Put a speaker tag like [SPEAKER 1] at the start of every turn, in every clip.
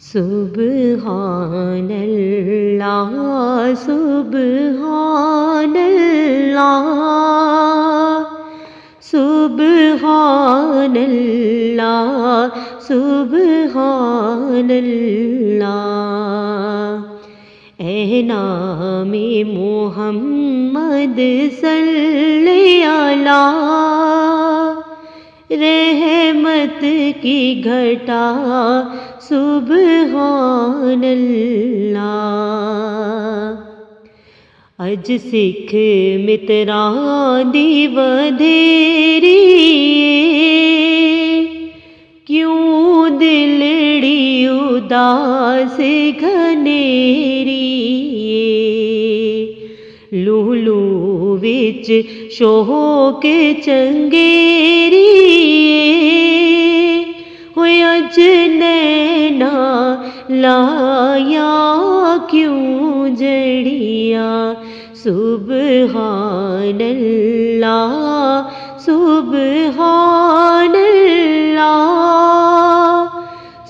[SPEAKER 1] سبحان اللہ سبحان اللہ سبحان اللہ سبحان اللہ۔ اے نام محمد صلی اللہ، رحمت کی گھٹا سبحان اللہ۔ اج سکھ متراں دی ودھیری، کیوں دلڑی اداس گھنیری، لولو وچ شوق چنگیری، ہوئے اج نینا لایا کیوں جڑیا، سبحان اللہ سبحان اللہ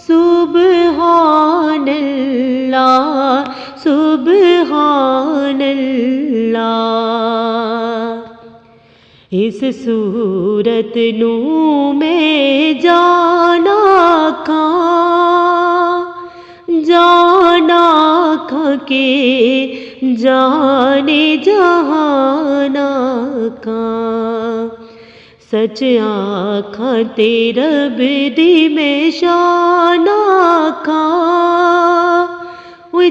[SPEAKER 1] سبحان اللہ سبحان اللہ۔ اس صورت نو میں جانا کھا کے جانے جہانا کھا، سچ آکھاں تے رب دی میں شان آکھاں،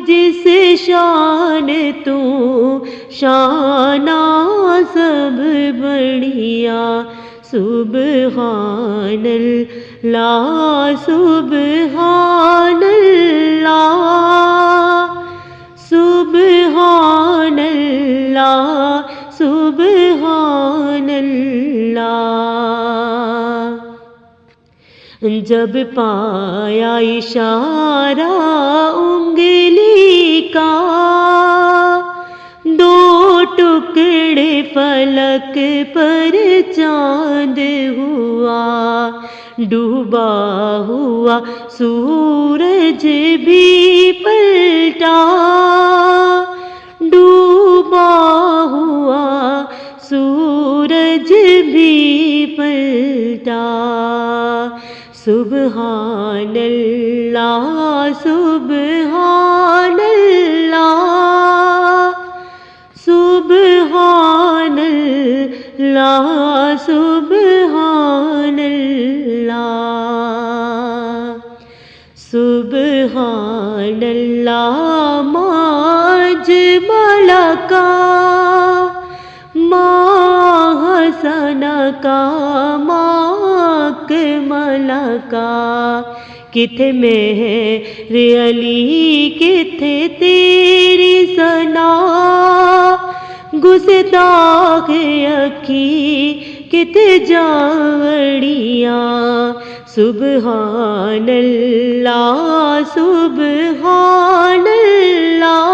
[SPEAKER 1] جس شان تو شانہ سب بڑھیا، سبحان اللہ سبحان اللہ سبحان اللہ سبحان اللہ۔ جب پایا اشارہ انگلی کا، دو ٹکڑے فلک پر چاند ہوا، ڈوبا ہوا سورج بھی پلٹا، ڈوبا ہوا سورج بھی پلٹا، سبحان اللہ سبحان اللہ سبحان اللہ سبحان اللہ سبحان اللہ۔ ماج ملکا حسن کا ماک ملکا، کتھے مہر علی کتھے تیری ثنا، گستاخ اکھی کتھے جاوڑیاں، سبحان اللہ سبحان اللہ